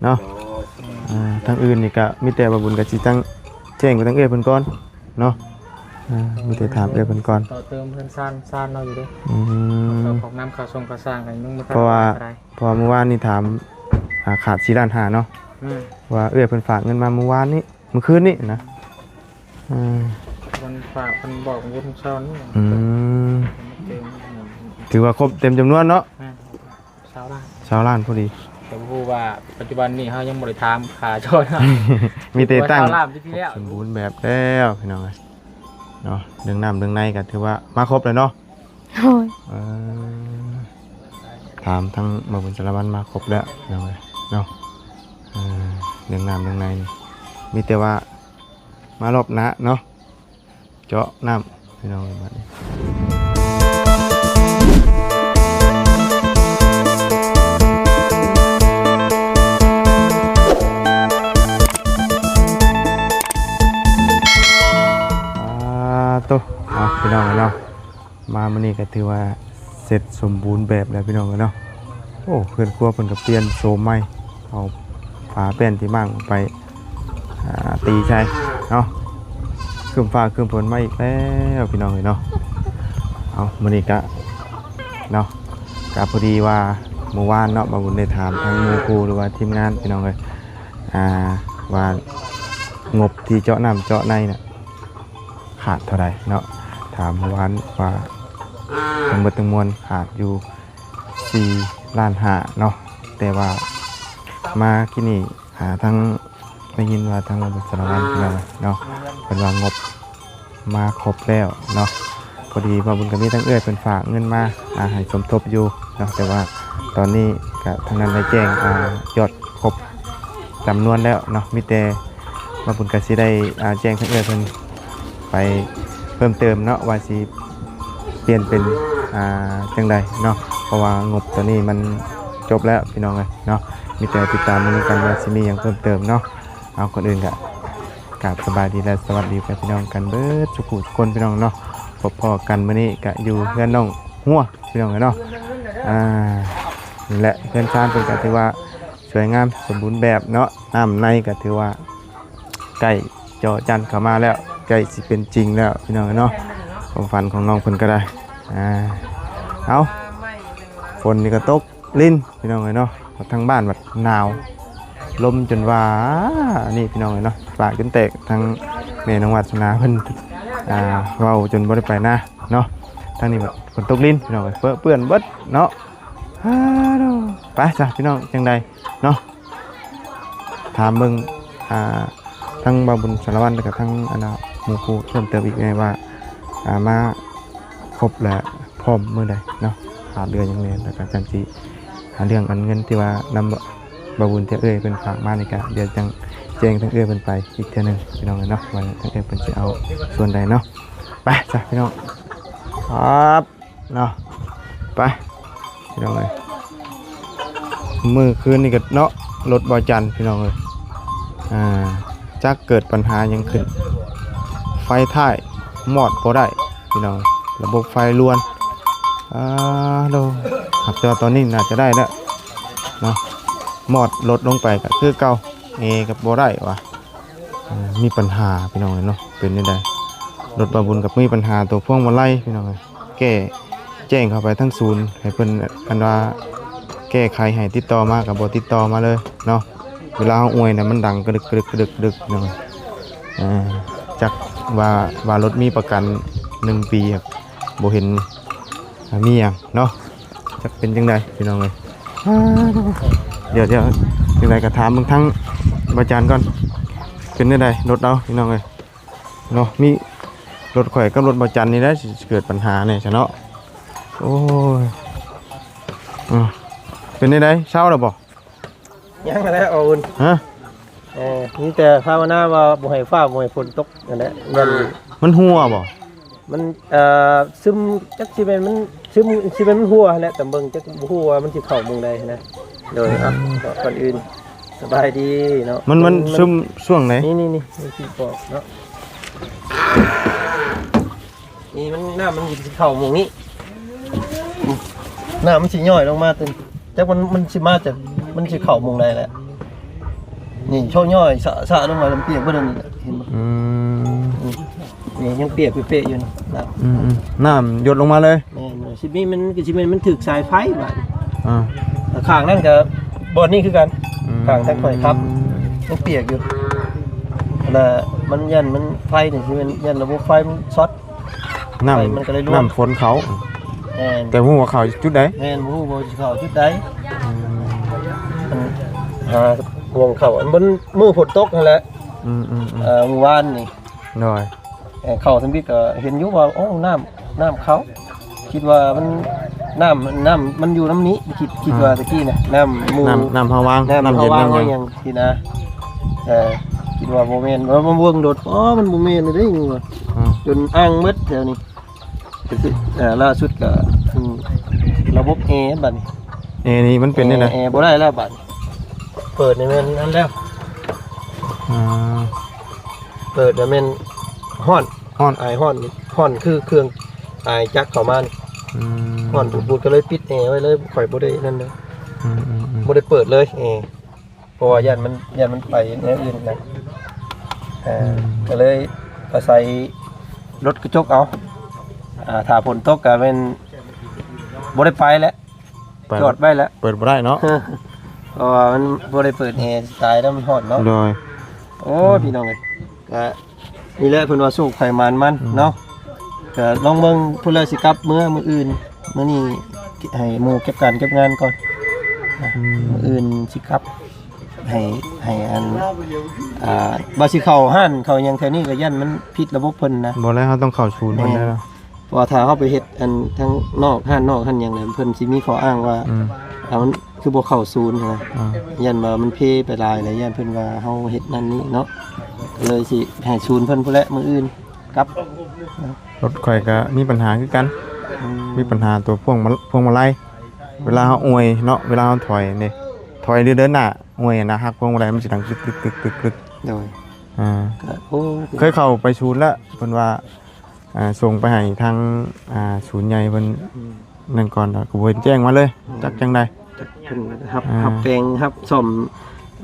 เนาะทางอื่นนี่ก็มีแต่บ่บุญก็สิตั้งแจ้งไปทางเพิ่นก่อนเนาะมีแต่ถามเพิ่นก่อนต่อเติมเพิ่นซ่านเราอยู่เด้ของน้ำข้าวส่งข้าวสร้างกันมึงบ่ทัน เพราะว่าเมื่อวานนี่ถามขาด4ล้าน5เนาะว่าเพิ่นฝากเงินมาเมื่อวานนี้เมื่อคืนนี้นะคนฝากคนบอกเงินซ้อนถือว่าครบเต็มจำนวนเนาะ20 ล้านพอดีแต่พูดว่าปัจจุบันนี้เขายังบริถามขาชน มีแต่ตั้งสมบูรณ์แบบแล้วพี่น้องเนาะเรื่องน้ำเรื่องในก็ถือว่ามาครบเลยเนาะถามทั้งมาบุญสารวัตรมาครบแล้วเนาะเรื่องน้ำเรื่องในมีแต่ว่ามารอบนะเนาะเจาะน้ำพี่น้องแบบนี้ตัวพี่น้องเนาะมามื้อนี้ก็ถือว่าเสร็จสมบูรณ์แบบแล้วพี่น้องเนาะโอ้เพื่อนครัวเพิ่นก็เปลี่ยนโฉมใหม่เอาฝาแป้นที่มั่งไปตีใช่เนาะคืมฟ้าคืมฝนมาอีกแล้วพี่น้องเนาะเอามื้อนี้ก็เนาะก็พอดีว่าเมื่อวานเนาะมาบุญได้ถามทางหมู่ครูหรือว่าทีมงานพี่น้องเลยว่างบที่เจาะน้ำเจาะในน่ะขาดเท่าไรเนาะถามเมื่อวานว่าทั้งหมดทั้งมวลขาดอยู่4 ล้าน 5เนาะแต่ว่ามาที่นี่ทั้งได้ยินว่าทั้งบริษัทวันเนาะเป็นว่างบมาครบแล้วเนาะพอดีว่าบุญกับมีทั้งเป็นฝากเงินมาให้สมทบอยู่เนาะแต่ว่าตอนนี้กับทางนั้นได้แจ้งยอดครบจำนวนแล้วเนาะมีแต่ว่าบุญกับสิได้แจ้งทั้งเพิ่นไปเพิ่มเติมเนาะว่าสิเปลี่ยนเป็นจังใดเนาะเพราะว่างบตัวนี้มันจบแล้วพี่น้องเลยเนาะมีแต่ติดตามมือกันว่าสิมีอย่างเพิ่มเติมเนาะเอาคนอื่นกราบสบายดีและสวัสดีพี่น้องกันเบิดทุกคนพี่น้องเนาะพบพอกันมื้อนี้ก็อยู่เพื่อนน้องหัวพี่น้องเนาะและเพื่อนชานเป็นก็ถือว่าสวยงามสมบูรณ์แบบเนาะน้ำในก็ถือว่าใกล้จอจันเข้ามาแล้วใกล้สิเป็นจริงแล้วพี่น้องเนาะความฝันของน้องเพิ่นก็ได้เอาฝนนี่ก็ตกลิ้นพี่น้องเนาะทั้งบ้านแบบหนาวลมจนว่านี่พี่น้องเนาะปากจนแตกทั้งแม่น้องวัฒนาเพิ่นเว้าจนบ่ได้ไปหน้าเนาะทั้งนี้แบบฝนตกลิ้นพี่น้องเปื้อนเบิดเนาะไปจ้ะพี่น้องจังใดเนาะถามเบิ่งทั้งบาบุญสารวัตรกับทั้งหมู่ครูเพิ่มเติมอีกไงว่ามาครบแล้วพร้อมเมื่อใดเนาะหาเดือนยังเรียนแล้วก็จันจีหาเรื่องเงินที่ว่านำบาบุญเที่เป็นฝากมาในการเดี๋ยวจังแจ้งทั้งเป็นไปอีกเท่านึงพี่น้องเนาะว่าทั้งเป็นจะเอาส่วนใดเนาะไปจ้ะพี่น้องครับเนาะไปพี่น้องเลยมือคืนนี่ก็เนาะรถบอจันพี่น้องเลยจักเกิดปัญหายังขึ้นไฟท้ายมอดพอได้พี่น้องระบบไฟล้วนเราหักจอตอนนี้น่าจะได้แล้วเนาะมอดลดลงไปก็คือเก่ากับบ่ได้วะมีปัญหาพี่น้องเนาะเป็นยังไงรถบาบุญกับมีปัญหาตัวพ่วงมาไล่พี่น้องแก้แจ้งเข้าไปทั้งศูนย์ให้เพิ่นว่าแก้ไขให้ติดต่อมากับบ่ติดต่อมาเลยเนาะเวลาอวยเนี่ยมันดังกระดึกเนาะจักว่ารถมีประกัน1 ปีครับบ่เห็นมีอย่างเนาะจะเป็นจังไดพี่น้องเลยเดี๋ยวจังไดก็ถามมึงทั้งบาจานก่อนเป็นจังไดรถเราพี่น้องเลยเนาะมีรถข่อยกับรถบาจานนี่ได้เกิดปัญหาเนี่ยเนาะโอ้ยเป็นจังไดเช้าแล้วบ่ยังมาแล้วอุ่นนี่แต่ภาวนาว่าบ่ให้ฟ้าบ่ให้ฝนตกนั่นแหละมันหัวบ่มันซึมจักสิเป็นมันซึมสิเป็นมันหัวแหละแต่เบิ่งจักบ่ฮู้ว่ามันสิเข้ามุงใดนะโดยก่อนอื่นสบายดีเนาะมันซึมช่วงไหนนี่ที่บอกเนาะนี่มันน้ามันสิเข้ามุงนี้น้ามันสิย่อยลงมาตึงจักมันสิมาจากมันสิเข้ามุงใดแหละ นี่ช่องย่อยสะลงมาเปียกบ่นั่นเห็นบ่ นี่ยังเปียกเป๊ะๆอยู่นะ น้ำหยดลงมาเลย แม่นสิมีมันก็สิมันถึกสายไฟบาด อ่า ข้างนั่นก็บ่นี่คือกันข้างทางข่อยครับยังเปียกอยู่น่ะมันยันมันไฟนี่สิมันยันระบบไฟมันช็อต น้ มันก็เลยรั่ว ำน้ำฝนเขา แม่น แต่หัวเขาจุดใด แม่นบ่ฮู้บ่สิเข้าจุดใดมันหาวงเข้าอันบนมือฝนตกนั่นแหละ เมื่อวานนี่ หน่อย เข้าทั้งบิดก็เห็นอยู่ว่าโอ้น้ำเขาคิดว่ามันน้ำมันอยู่น้ำนี้คิดว่าตะกี้นะน้ำหมู น้ำพาวาง น้ำ เย็น วาง น้ำ ไว้ ยัง ยังที่นะคิดว่าโมเมนต์ว่ามันเบิ่งโดดมันโมเมนต์เลยเด้งว่าจนอ้างมืดแถวนี้ก็คือล่าสุดก็ระบบแอร์บัดนี้ นี่มันเป็นนี่นะ แอร์บ่ได้แล้วบัดนี้เปิดในแม่นนั้นแล้ว เปิดแล้วแม่นฮ้อน ฮ้อน ไอฮ้อนคือเครื่องไอจักเข้ามานี่ฮ้อนบูดก็เลยปิดแอร์ไว้เลยข่อยบ่ได้นั่นเลยบ่ได้เปิดเลยแอร์เพราะว่าย่านมันไปแนวอื่นนะก็เลยอาศัยรถกระจกเอาถ้าฝนตกก็เป็นบ่ได้ไปแล้วจอดไว้แล้ว เปิดบ่ได้เนาะ เพราะว่ามันบ่ได้เปิดแอร์ตายแล้วมันฮ้อนเนาะ โดย โอ้พี่น้องเอ้ยก็นี่แหละเพิ่นว่าสุกไขมันมันเนาะก็ลองเบิ่งพุ่นเลยสิกลับมื้ออื่นมื้อนี้ให้หมู่เก็บการเก็บงานก่อนมื้ออื่นสิกลับให้อันบ่สิเข้าห้านเข้าหยังแถวนี้ก็ยันมันผิดระบบเพิ่นนะ บ่แล้วเขาต้องเข้าศูนย์เพิ่นได้แล้ว เพราะว่าถ้าเฮาไปเฮ็ดอันทั้งนอกห้านนอกห้านหยังเนี่ยเพิ่นสิมีข้ออ้างว่ามันคือบ่เข้าศูนย์นะยันว่ามันเพไปหลายแล้วยันเพิ่นว่าเฮาเฮ็ดนั่นนี้เนาะก็เลยสิให้ศูนย์เพิ่นพุ่นแหละมื้ออื่นกลับ รถข่อยก็มีปัญหาคือกัน มีปัญหาตัวพวงมาลัยเวลาเฮาอวยเนาะเวลาเฮาถอยนี่ถอยหรือเดินหน้าอวยนะฮักพวงมาลัยมันสิดังตึกๆๆๆ โดย ก็โอ้ เคยเข้าไปศูนย์แล้วเพิ่นว่าส่งไปให้ทางศูนย์ใหญ่เพิ่นนั่นก่อนแล้วก็บ่เห็นแจ้งมาเลยจักจังได๋ เพิ่นรับแปลงรับซ่อม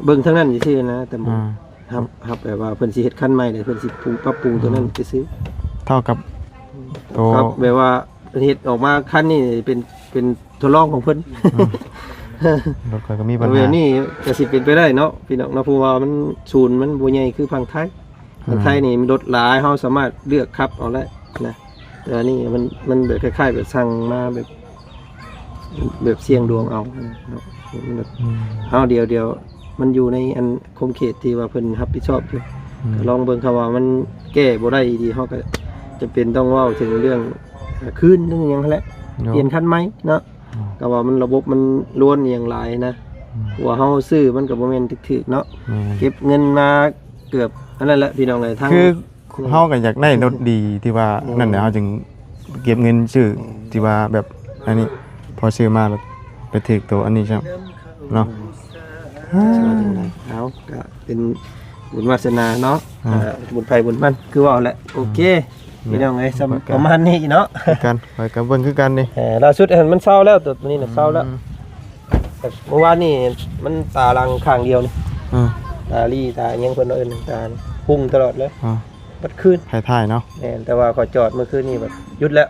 เบิ่งทั้งนั้นซื่อๆนะแต่บ่รับแบบว่าเพิ่นสิเฮ็ดคันใหม่เลยเพิ่นสิปรับปรุงตัวนั้นซื่อ เท่ากับตัว ครับแบบว่าเฮ็ดออกมาคันนี้เป็นทดลองของเพิ่น รถข่อยก็มีปัญ เว หา ลนี้ก็สิเป็นไปได้เนาะพี่น้องเนาะเพราะว่ามันศูนย์มันบ่ใหญ่คือพังไทยพังไทยนี่มันรถหลายเฮาสามารถเลือกขับเอาได้นะแต่อันนี้มันแบบคล้ายๆแบบสั่งมาแบบเสี่ยงดวงเอาเนาะมันแบบเฮาเดียวมันอยู่ในอันคมเขตที่ว่าเพิ่นรับผิดชอบอยู่ก็ลองเบิ่งคำว่ามันแก้บ่ได้ดีเฮาก็จะเป็นต้องเว้าถึงเรื่องคืนเรื่องหยังนั่นแหละเปลี่ยนคันไหมเนาะก็ว่ามันระบบมันล้วนอย่างหลายนะว่าเฮาซื้อมันก็บ่แม่นถึกๆเนาะเก็บเงินมาเกือบอันนั้นแหละพี่น้องเลยทั้ง คือเฮาก็อยากได้รถดีที่ว่านั่นแหละเฮาจึงเก็บเงินซื้อที่ว่าแบบอันนี้พอซื้อมาแล้วไปถึกตัวอันนี้ใช่เนาะ เอาก็เป็นบุญวาสนาเนาะบุญไผบุญมันคือว่าแหละโอเคพี่น้องเอ้ยประมาณนี้เนาะ คือกันไปกับเบิ่งคือกันนี่ ล่าสุดมันเศร้าแล้วตัวนี้น่ะเศร้าแล้วแต่เมื่อวานนี่มันตาลังข้างเดียวนี่ตาลี่ตาเอียงเพิ่นเอาเอิ้นตาพุ่งตลอดเลยบัดคืน ถ่ายๆเนาะ แต่ว่าขอจอดเมื่อคืนนี่แบบหยุดแล้ว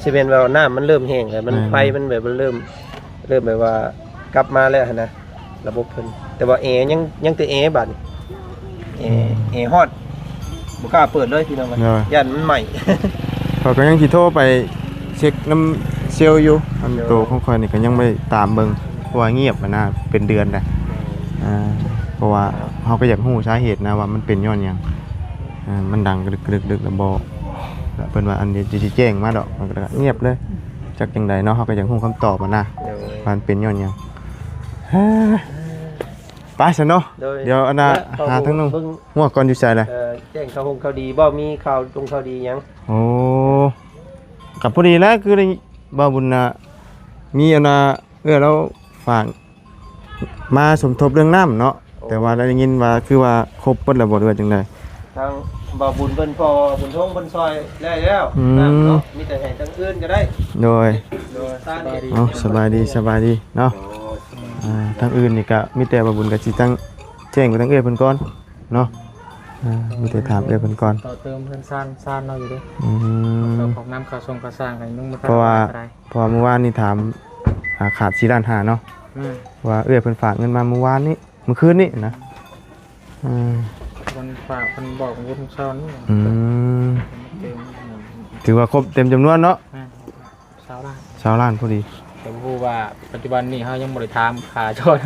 สิเป็นว่าน้ำมันเริ่มแห้งแล้วมันไฟมันแบบมันเริ่มแบบว่ากลับมาแล้วนะระบบเพิ่นแต่ว่าแอร์ยังแต่แอร์บัดแอร์ฮอตบ่กล้าเปิดเลยพี่น้องย่านมันใหม่ เขาก็ยังสิโทรไปเช็คน้ำเซลล์อยู่อันโตของข่อยนี่ก็ยังไม่ตามเบิ่งเพราะว่าเงียบนะเป็นเดือนแล้วเพราะว่าเฮาก็อยากรู้สาเหตุนะว่ามันเป็นย้อนหยังมันดังกรึกๆแล้วบ่เพิ่นว่าอันนี้สิแจ้งมาดอกมันก็เงียบเลยจักจังไดเนาะเฮาก็อยากรู้คำตอบนะว่ามันเป็นย้อนหยังไปซะเนาะเดี๋ยวอันน่ะหาทั้งนู้นหัวก่อนอยู่ไสเลย แจ้งข่าวดีบ่มีข่าวตรงข่าวดีหยัง โอ้กับพอดีแล้วคือได้บ่าวบุญน่ะมีอันน่ะเราฝากมาสมทบเรื่องน้ำเนาะแต่ว่าได้ยินว่าคือว่าครบเบิดแล้วบ่ด้วยจังได๋ ทางบ่าวบุญเพิ่นพอบุญทงเพิ่นซอยได้แล้วน้ำเนาะมีแต่ให้ทางอื่นก็ได้ โดย ตาดี สบายดีเนาะ ทางอื่นนี่ก็มีแต่บ่บุญก็สิตั้งแจ้งไปทางเอ้ยเพิ่นก่อนเนาะมีแต่ถามเอ้ยเพิ่นก่อน ต่อเติมเพิ่นซ่านเราอยู่เด้ เราของน้ำข้าวทรงข้าวสร้างกันนุ่งมา เพราะว่าเมื่อวานนี่ถามขาด4ล้าน5เนาะว่าเอ้ยเพิ่นฝากเงินมาเมื่อวานนี้เมื่อคืนนี้นะคนฝากคนบอกวุฒิเช้านี่ ถือว่าครบเต็มจำนวนเนาะ 20 ล้าน20ล้านพอดี แต่พูดว่าปัจจุบันนี้เขายังบริทามขาโจร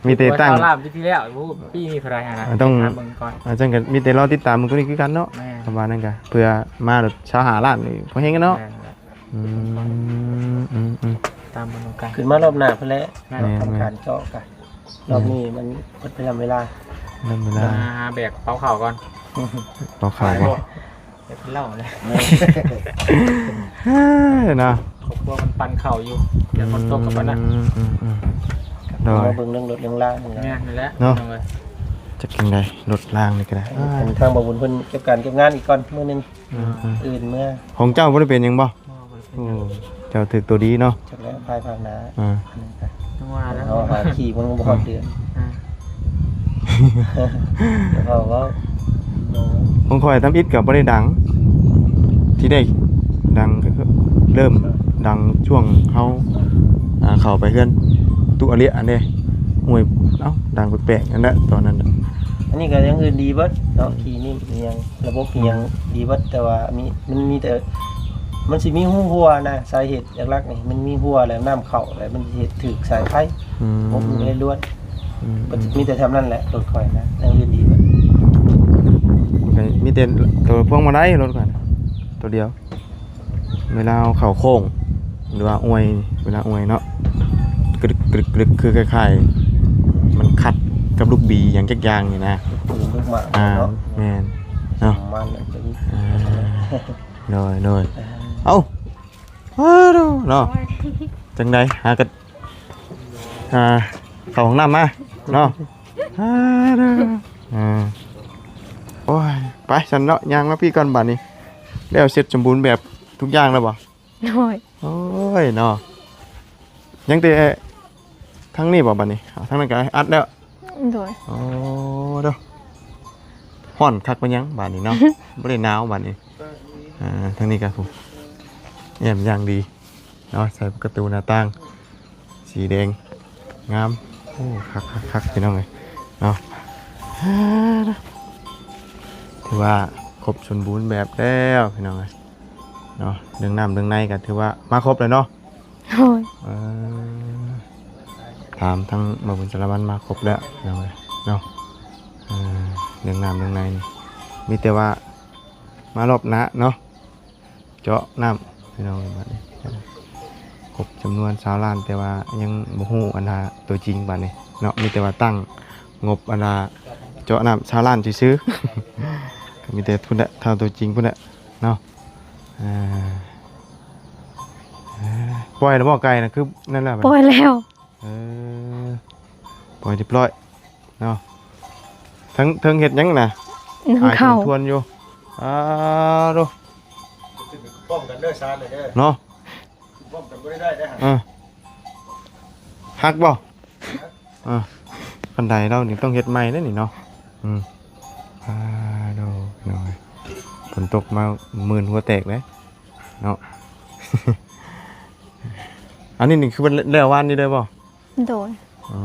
มีแต่ตั้ง 20 ล้านปีที่แล้วพูดปีนี้เท่าไหร่นะ ต้อง เบิ่งก่อน อาจารย์ก็มีแต่รอติดตามมึงตัวนี้คือกันเนาะประมาณนั้นก็เพื่อมาแบบ25ล้านนี่พอเฮงกันเนาะตามบรรยากาศ ขึ้นมารอบหน้าเพิ่นแหละทำการเจาะกันรอบนี้มันเพิ่นไปทำเวลา เริ่มเวลา แบกเป้าเข่าก่อน ต่อข่าวบ่ เดี๋ยวเพิ่นเล่าเลย เนาะ ครอบครัวมันปั่นเข่าอยู่เดี๋ยวฝนตกกับมันนะ โดย มาเบิ่งเรื่องรถเรื่องล่างนี่นะ เนี่ยนี่แหละ เนาะ จะกินได้รถล่างนี่ก็ได้ ทางบ่บุญเพิ่นเก็บการเก็บงานอีกก่อนมื้อนึงอื่นเมื่อ ของเจ้าบ่ได้เป็นหยังบ่โอ้เจ้าถึกตัวดีเนาะ จากแล้วภายภาคหน้า ต้องว่าแล้ว เอาหาขี่มันบ่ฮอดเดือนแล้วเขาก็ ของข่อยทำอิฐก็บ่ได้ดัง ที่ได้ดังก็คือเริ่มดังช่วงเฮาเข้าไปเฮือนตุอเลียอันนี้ห่วยดังแปลกๆอันนั้นตอนนั้น อันนี้ก็ยังอื่นดีเบิดเนาะขี่นี่มียังระบบมียังดีเบิดแต่ว่ามันมีแต่มันสิมีหัวนะสาเหตุหลักๆนี่มันมีหัวแล้วน้ำเข้าแล้วมันสิถึกสายไฟบ่มีได้ล้วนมันมีแต่ทำนั่นแหละรถข่อยนะยังอื่นดีเบิด มีแต่ตัวพวงมาลัยรถก่อนตัวเดียวเวลาเอาเข่าโค้งหรือว่าอวยเวลาอวยเนาะกรึกกรึกกรึกคือคล้ายๆมันขัดกับลูกบีอย่างจักอย่างนี่นะ ลูกหมาเนาะ แม่นเนาะ มันจะมี โดยเอ้าเนาะจังไดหากันเข้าห้องน้ำมาเนาะโอ้ยไปฉันเนาะย่างมาพี่ก่อนบัดนี้แล้วเสร็จสมบูรณ์แบบทุกอย่างแล้วบ่ โอ้ยเนาะยังแต่ทั้งนี้บ่บัดนี้ทั้งนั้นก็อัดแล้ว โดย โอ้เด้อฮ้อนคักปานยังบัดนี้เนาะ บ่ได้หนาวบัดนี้ทั้งนี้ก็ผมแย้มอย่างดีเนาะใส่ประตูหน้าต่างสีแดงงามโอ้คักพี่น้องเอ้ยเนาะถือว่าครบสมบูรณ์แบบแล้วพี่น้องเอ้ยเนาะเรื่องน้ำเรื่องในก็ถือว่ามาครบเลยเนาะ โอ้ย ถามทั้งมาบุญสารวัตรมาครบแล้วพี่น้องเอ้ยเนาะเรื่องน้ำเรื่องในนี่มีแต่ว่ามารอบหน้าเนาะเจาะน้ำพี่น้องบัดนี้ครบจำนวน20 ล้านแต่ว่ายังบ่ฮู้อันดาตัวจริงบัดนี้เนาะมีแต่ว่าตั้งงบอันดาเจาะน้ำ20 ล้านซื้อๆ ก็มีแต่พุ่นละเท่าตัวจริงพุ่นละเนาะปล่อยแล้วบ่ไกลนะคือนั่นแหละบัด ปล่อยแล้ว ปล่อยเรียบร้อยเนาะทั้งเฮ็ดหยังน่ะ น้ำเข้า ทวนอยู่ดู ป้องกันด้วยซานเลยเด้อ เนาะ ป้องกันบ่ได้ฮะ ฮักบ่บันไดเรานี่ต้องเฮ็ดใหม่เด้อนี่เนาะดูหน่อยฝนตกมาหมื่นหัวแตกเลยเนาะ อันนี้นี่คือมันแล้ววันนี้เลยบ่ โดย อ๋อ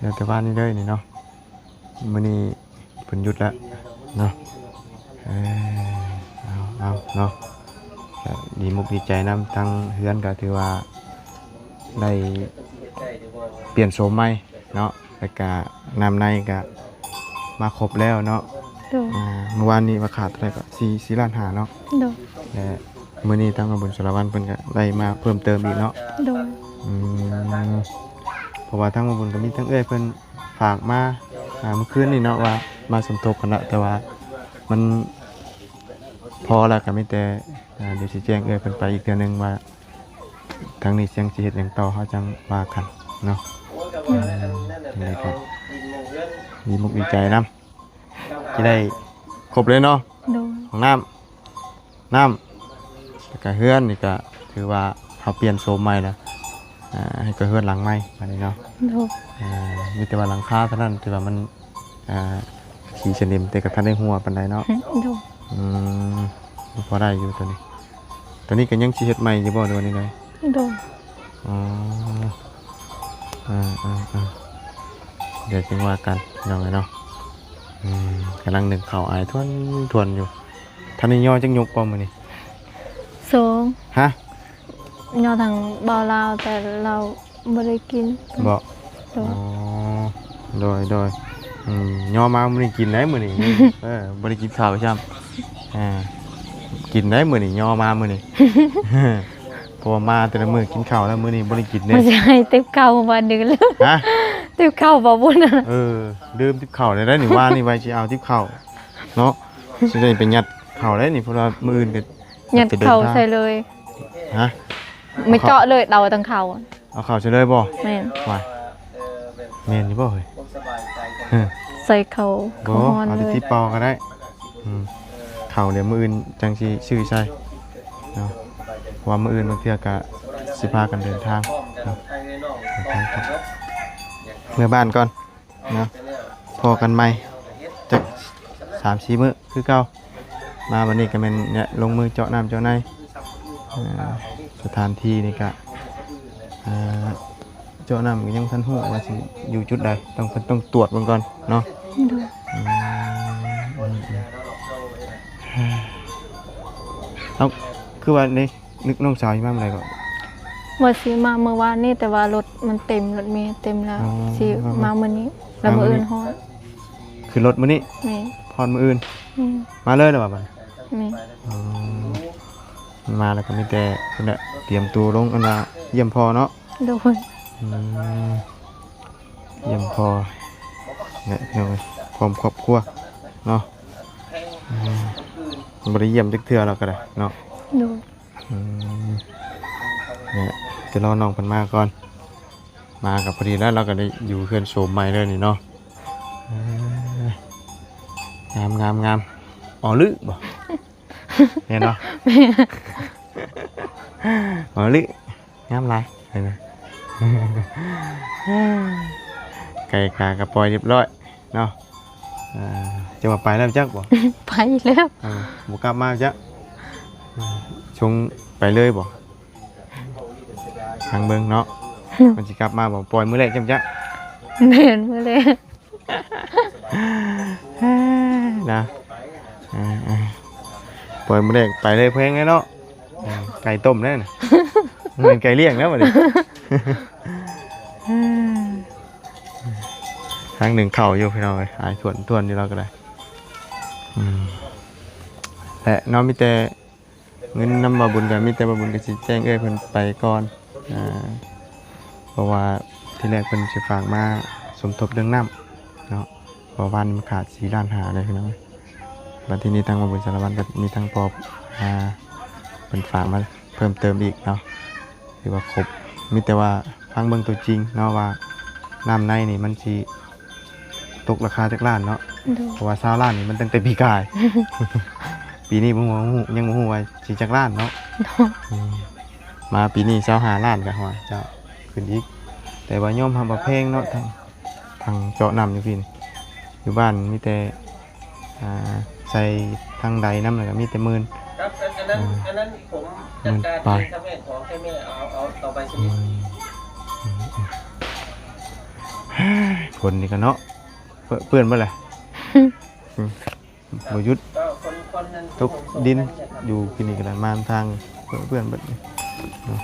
แล้วแต่วันนี้เลยนี่เนาะมื้อนี้เพิ่นหยุดแล้วเนาะเอาเนาะก็ดีมุกดีใจนำทั้งเฮือนก็ถือว่าได้เปลี่ยนโฉมใหม่เนาะแล้วก็น้ำในก็มาครบแล้วเนาะ โดย เมื่อวานนี้มาขาดอะไรก็4 ล้าน5เนาะ โดย และมื้อนี้ทางบุญสารวัตรเพิ่นก็ได้มาเพิ่มเติมอีกเนาะ โดย เพราะว่าทางบุญก็มีทั้งเอ้ยเพิ่นฝากมาเมื่อคืนนี่เนาะว่ามาสมทบกันละแต่ว่ามันพอแล้วก็มีแต่เดี๋ยวสิแจ้งเอ้ยเพิ่นไปอีกเทื่อนึงว่าทางนี้เสียงสิเฮ็ดหยังต่อเฮาจังว่ากันเนาะนี่ก็มีมุกดีใจนำที่ได้ครบเลยเนาะ โดย ของน้ำแล้วก็เฮือนนี่ก็ถือว่าเขาเปลี่ยนโฉมใหม่แล้ว ให้ก็เฮือนหลังใหม่บัดนี้เนาะ โดย มีแต่ว่าหลังคาเท่านั้นที่ว่ามันขี้ชนิมแต่ก็ทันได้หัวปานใดเนาะ โดย พอได้อยู่ตัวนี้ก็ยังสิเฮ็ดใหม่อยู่บ่เดี๋ยวนี้เลย โดย อ๋อเดี๋ยวจึงว่ากันน้องเนาะกำลังนึกข้าวอายทวนอยู่ท่านนี่ย่อจังยกบ่มื้อนี้ สอง ฮะ ยอทางบ่าวลาวแต่เราบ่ได้กิน บ่ โดย โดยย่อมามื้อนี้กินได้มื้อนี้ บ่ได้กินข้าวซ้ํกินได้มื้อนี้ย่อมามื้อนี้ เพราะว่ามาแต่ละมื้อกินข้าวแล้วมื้อนี้บ่ได้กินเด้ มันจะให้ติ๊บข้าวมาดึกเลย ฮะ ติ๊บข้าวบ่บุญนะ ดื่มทิพข้าวได้นี่ว่านี่ไว้สิเอาทิพข้าวเนาะสิได้ไปยัดข้าวได้นี่เพราะว่ามื้ออื่นก็ ยัดข้าวใส่เลย ฮะ ไม่เจาะเลยเราตั้งข้าว เอาข้าวใส่เลยบ่ แม่น ว่าแม่นนี่บ่เฮ้ย ใส่ข้าว บ่ ข้าวฮ้อน เอา เล ที่ ย ที่เปล่าก็ได้ข้าวเดี๋ยวมื้ออื่นจังสิซื้อใส่เนาะเพราะว่ามื้ออื่นบางเทื่อก็สิพากันเดินทางเนาะเดินทางกลับเมื่อบ้านก่อนเนาะพอกันใหม่จัก 3-4 มื้อคือเก่ามาวันนี้ก็แม่นเนี่ยลงมือเจาะน้ำเจาะในสถานที่นี่ก็เจาะน้ำก็ยังทันหูว่าสิอยู่จุดใดต้องตรวจเบิ่งก่อนเนาะ โดย เอาคือว่านี่นึกน้องสาวอยู่มาเมื่อไหร่ก็ ว่าสิมาเมื่อวานนี้แต่ว่ารถมันเต็มรถเมล์เต็มแล้ว อ๋อ สิมามื้อนี้แล้วมื้ออื่นฮ้อน คือรถมื้อนี้ แม่ พรมื้ออื่น อืม มาเลยเหรอบัด แม่ มาแล้วก็มีแต่เพิ่นน่ะเตรียมตัวลงอันน่ะเยี่ยมพอเนาะ โดย เยี่ยมพอเนี่ยพี่น้องเอ้ยพร้อมครอบครัวเนาะบ่ได้เยี่ยมจักเทื่อแล้วก็ได้เนาะ โดย เนี่ยจะรอน้องเพิ่นมาก่อนมากับพอดีแล้วเราก็ได้อยู่เพื่อนโสมใหม่เลยนี่เนาะงามอ๋อลึบ่ เห็นเนาะอ๋อลึงามหลายเห็นไหม ไก่กากระปล่อยเรียบร้อยเนาะจะมาไปแล้วจักบ่ ไปแล้ว บ่กลับมาจักชงไปเลยบ่ทางเบิ่งเนาะ มันสิกลับมาบ่ปล่อยมื้อแรกจังจัก แม่นมื้อแลก นะปล่อยมื้อแรกไปเลยเพลงเลยเนาะไก่ต้มแน่น่ะเหมือนไก่เลี้ยงแล้วบัดนี้ ทางหนึ่งเข่าอยู่พี่น้องเอ้ยหายทวนอยู่เราก็ได้และน้องมีแต่เงินนำมาบุญกันมีแต่มาบุญกันสิแจ้งเอ้ยเพิ่นไปก่อนเพราะว่าที่แรกเพิ่นสิฝากมาสมทบเรื่องน้ำเนาะเพราะวันมันขาด4 ล้านหาเลยพี่น้องบัดทีนี้ทางมาบุญสารวัตรก็มีทางปอบเพิ่นฝากมาเพิ่มเติมอีกเนาะถือว่าครบมีแต่ว่าฟังเบิ่งตัวจริงเนาะว่าน้ำในนี่มันสิตกราคาจักล้านเนาะ โดย เพราะว่า20 ล้านนี่มันตั้งแต่ปีกาย ปีนี้ผมยังบ่ฮู้ว่าสิจักล้านเนาะมาปีนี้25 ล้านก็ว่าจะขึ้นอีกแต่ว่ายอมรับว่าแพงเนาะทางเจาะน้ำอยู่พี่นี่อยู่บ้านมีแต่ใส่ทางใดน้ำแล้วก็มีแต่หมื่น ครับอันนั้นผมจัดการเองครับแม่ขอให้แม่เอาต่อไปสิ คนนี่ก็เนาะเปื้อนบ่ล่ะบ่หยุด ก็คนนั้น ตกดินอยู่ที่นี่ก็ได้มาทางเปื้อนเบิดนี่เนาะ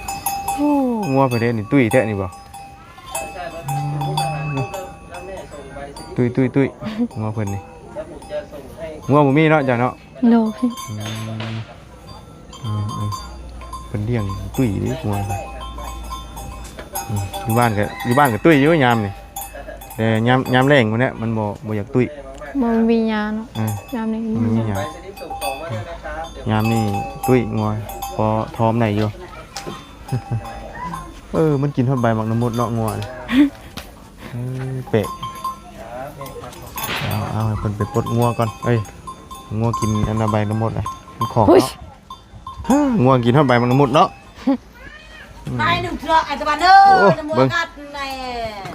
โอ้งัวไปเด้นี่ตุ้ยแท้นี่บ่ ใช่ครับแล้วแม่ส่งไปสิ ตุ้ยงัวเพิ่นนี่ แล้วผมจะส่งให้ งัวบ่มีเนาะจ้ะเนาะ โดย เพิ่นเลี้ยงตุ้ยดิงัวอยู่บ้านก็ตุ้ยอยู่ยามนี่แต่ยามแรงพุ่นเนี่ยมันบ่อยากตุ้ย มันมียาเนาะยามนี้ มันมีหยัง ไปสลิปส่งของมาด้วยนะครับเดี๋ยวย ามนี่ตุ้ยงัวพอทอมได้อยู่ มันกินทอดใบหมักน้ำมดเนาะงัวนี่เปะเอาให้เพิ่นไปปลดงัวก่อนงัวกินอันใบน้ำมดมันของ โอ้ย เนาะงัวกินทอดใบหมักน้ำมดเนาะ ไปหนึ่งเถื่อไอ้ตะบันเด้อจะมัวกัดใน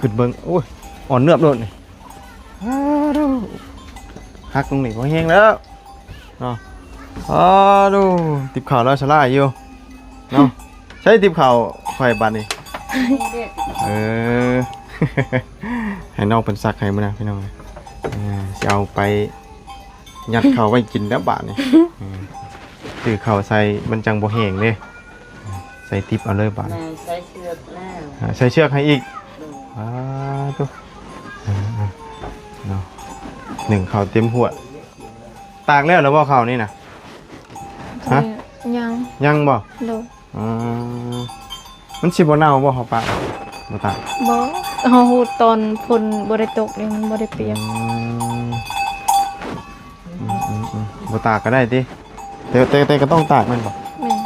ขึ้นเบิ่งโอ้ยอ่อนเนือบโดดนี่อ้าวดูหักตรงนี้พอแห้งแล้วเนาะอ้าวดูติบข่าวแล้วฉลาดอยู่เนาะใช้ติบข่าวไฟบันนี่เออ ให้น้องเป็นซักให้มื้อนะพี่น้องจะเอาไปยัดเข้าไว้กินแล้วบาดนี่ถือเข้าใส่มันจังบ่แห้งเด้ใส่ติบเอาเลยบาด ใส่เชือกแล้ว ใส่เชือกให้อีกตุ๊เนาะหนึ่งข้าวเต็มหัวตากแล้วบ่ข้าวนี่นะฮะ ยัง ยังบ่ โดย มันสิบ่เน่าบ่ข้าวปลาบ่ตาก บ่เฮาฮู้ตอนฝนบ่ได้ตกนี่มันบ่ได้เปียก บ่ตากก็ได้ติแต่ก็ต้องตากมันบ่ แม่น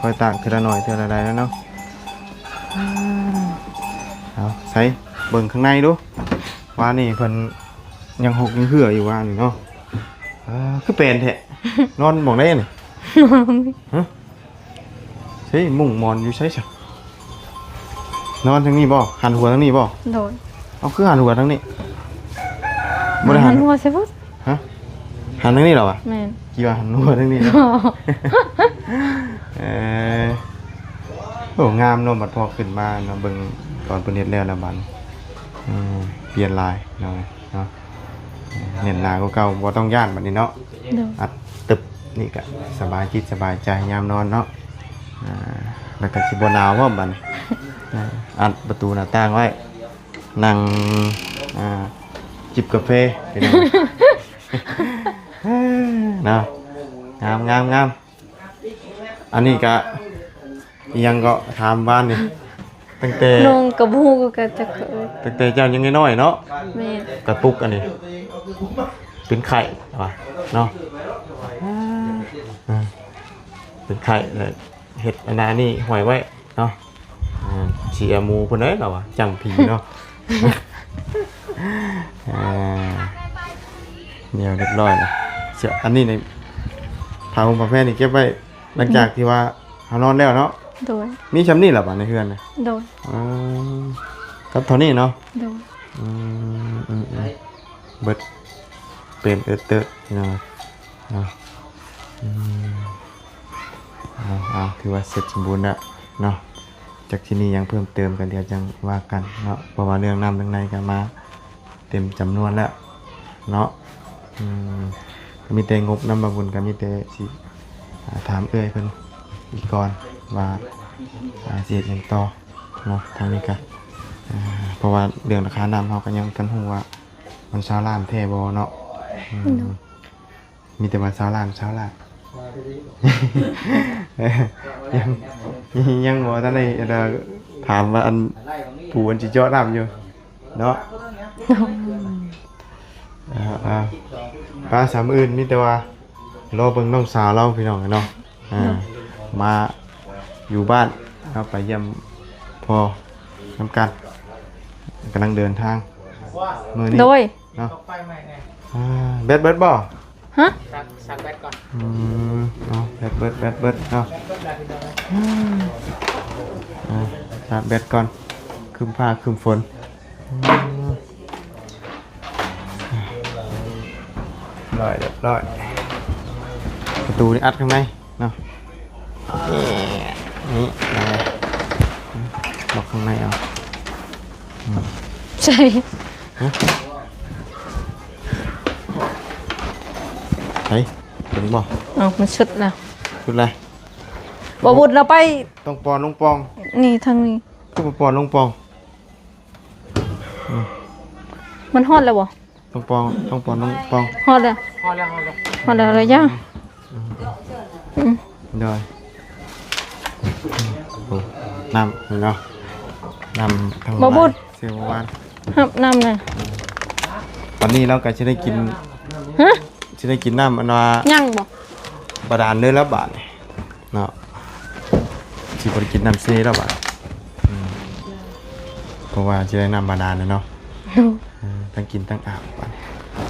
ค่อยตากทีละหน่อยทีละใดแล้วเนาะเอาใส่เบิ่งข้างในดูว่านี่เพิ่นยังหกยังเหืออยู่ว่านี่เนาะคือเป็นแท้ นอนหม่องได้นี่ฮะใช่มุ้งมอนอยู่ใช่ซะนอนทางนี้บ่หันหัวทางนี้บ่ โดย เอาคือหันหัวทางนี้บ่ได้ หั หัน นหัวใส่บ่ ฮะหันทางนี้เหรอวะ แม่น กี่ว่าหันหัวทางนี้เนาะ โอ้งามเนาะบัดพอขึ้นมาเนาะเบิ่งตอนเพิ่นเฮ็ดแล้วบัดเปลี่ยนลายเนาะเน้นหน้าก็เก่าบ่ต้องย่านบัดนี้เนาะ โดย อัดตึบนี่ก็สบายจิตสบายใจยามนอนเนาะแล้วก็สิบ่หนาวว่าบัดนี้อัดประตูหน้าต่างไว้นั่งจิบกาแฟเป็นจังเนาะงามอันนี้ก็ยังก็ถามบ้านนี่ตั้งแต่ นงกับฮูก็จะเกิด ตั้งแต่เจ้ายังน้อยๆเนาะ แม่น กระปุกอันนี้เป็นไข่ว่ะเนาะเป็นไข่เลยเห็ดอันนั้นนี่หอยไว้เนาะเชียหมูเพิ่นเอ้ยเหรอวะจังผีเนาะเดี๋ยวเรียบร้อยแล้วเสียอันนี้ในพาผมพาแม่นี่เก็บไว้หลังจากที่ว่าเฮานอนแล้วเนาะ โดย มีชำนี่เหรอบ้านในเฮือนน่ะ โดย กับเท่านี้เนาะ โดย เบิดเป็นเตอะเนาะเอาถือว่าเสร็จสมบูรณ์แล้วเนาะจากที่นี่ยังเพิ่มเติมกันเดี๋ยวจังว่ากันเนาะเพราะว่าเรื่องน้ำเรื่องในกันมาเต็มจำนวนแล้วเนาะก็มีแต่งบน้ำบำรุงก็มีแต่สิถามเอ้ยเพิ่นอีกก่อนว่าสิเฮ็ดหยังต่อเนาะทางนี้กันเพราะว่าเรื่องราคาน้ำเขาก็ยังกันฮู้ว่ามันชาวล้านแท้บ่เนาะมีแต่ว่าชาวล้านยังบ่ทันได้ถามว่าอันผู้อันสิเจาะน้ำอยู่เนาะป้าสามอื่นมีแต่ว่ารอเบิ่งน้องสาวเราพี่น้องเนาะมาอยู่บ้านเอาไปเยี่ยมพ่อนำกันกำลังเดินทางมื้อนี้ โดย เนาะเบิดบ่ ฮะ สักแบตก่อน เนาะเบิดเนาะชาร์จแบตก่อนคืมผ้าคืมฝนร้อยประตูนี่อัดข้างในเนาะนี่ล็อกข้างในเอา ใช่ เฮ้ยถึงบ่ เอามันชุดแล้ว ชุดอะไร บ่บุญเราไป ต้องปอนลงปอง นี่ทางนี้ ก็มาปอนลงปอง มันฮอดแล้วบ่ ต้องปอนลงปอง ฮอดแล้ว พอแล้ว ฮอดแล้วเลยจ้ะ ได้น้ำเนาะน้ำทาง บ่บุญ เซลวาน หับน้ำน่ะ ตอนนี้เราก็จะได้กิน ฮะ จะได้กินน้ำอันว่า ยังบ่ บาดาลเลยแล้วบาทเนาะสิบ่ได้กินน้ำเซแล้วบาทเพราะว่าจะได้น้ำบาดาลเลยเนาะทั้งกินทั้งอาบบาด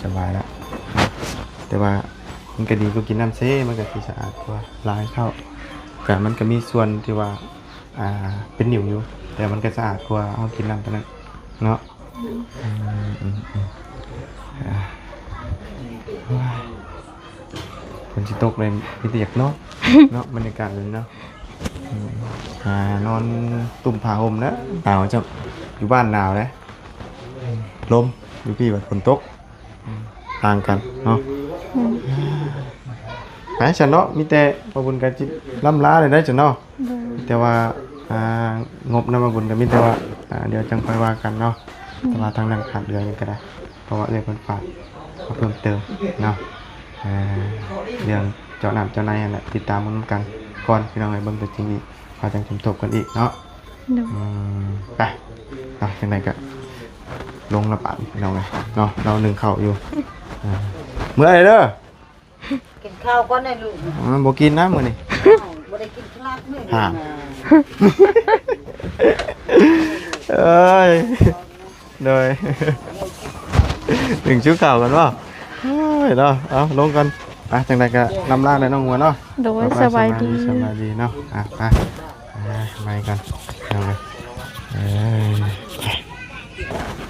สบายแล้วแต่ว่ามันก็ดีกว่ากินน้ำเซมันก็สิสะอาดกว่าล้างเข้าแต่มันก็มีส่วนที่ว่า เป็นนิ่วอยู่แต่มันก็สะอาดกว่าเอากินน้ำตอนนั้นเนาะฝนสิตกเลยมีแต่อยากนอนเนาะบรรยากาศเลยเนาะนอนตุ่มผ้าห่มนะหนาวจะอยู่บ้านหนาวเลยลมอยู่พี่แบบฝนตกต่างกันเนาะไปฉันเนาะมีแต่พระบุญกันจิล่ำล้าเลยได้ฉันเนาะแต่ว่างบนำมาบุญกันมีแต่ว่าเดี๋ยวจังไปว่ากันเนาะแต่ว่าทางนั้นขาดเดือนก็ได้เพราะว่าเรื่องคนฝากมาเพิ่มเติมเนาะเรื่องเจาะน้ำเจาะในนั่นแหละติดตามมันกันก่อนพี่น้องไอ้เบิ่งตัวจริงอีกพาจังชมจบกันอีกเนาะไปเนาะจังไดก็ลงระบาดพี่น้องไงเนาะเราหนึ่งเข่าอยู่เมื่อไรเด้อ กินข้าวก่อนได้ลูก บ่กินนะมื้อนี้ บ่ได้กินคลาดมื้อ ห่าง เอ้ยโดยถึงชิ้วข่าวกันว่าเฮ้ยเนาะเอาลงกันไปจังไดก็นำล่างได้น้องหัวเนาะ โดยสบายดี สบายดีเนาะไปไปกันเอาเลย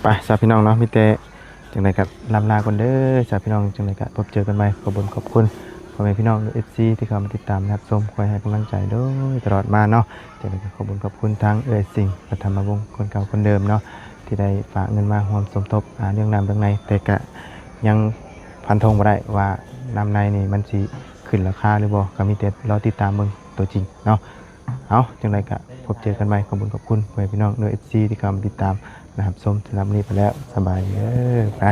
ไปสาพี่น้องเนาะมีแต่จังไดก็นำลาคนเด้อสาพี่น้องจังไดก็พบเจอกันใหม่ขอบคุณพ่อแม่พี่น้องเอฟซีที่เข้ามาติดตามนะครับชมคอยให้กำลังใจด้วยตลอดมาเนาะจังไดก็ขอบคุณทั้งสิ่งปฐมวงศ์คนเก่าคนเดิมเนาะที่ได้ฝากเงินมาร่วมสมทบเรื่องน้ำเรื่องในแต่ก็ยังพันธงบ่ได้ว่าน้ำในนี่มันสิขึ้นราคาหรือบ่ก็มีแต่รอติดตามเบิ่งตัวจริงเนาะเอาจังไดก็พบเจอกันใหม่ขอบคุณพ่อแม่พี่น้องเอฟซีที่เข้ามาติดตามนะครับชมสำหรับนี้ไปแล้วสบายดีไป